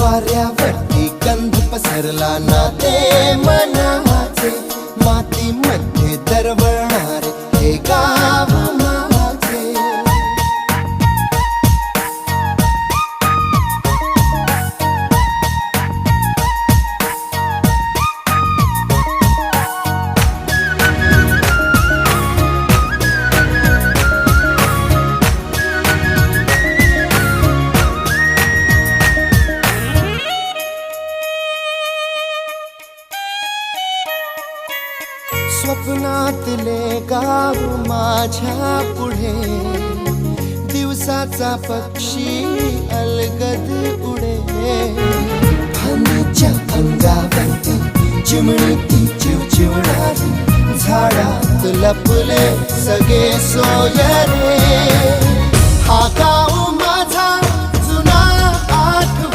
वाऱ्यावरती गंध पसरला ना ते मनाचे, मातीमध्ये दरवळणारे हे गाव माझे. स्वप्नातले गाव माझ्या पुढे, दिवसाचा पक्षी अलगद उडे. फांदीच्या अंगावरती चिमणी ती चिवचिवणारी, झाडात लपले सगळे सोयरे.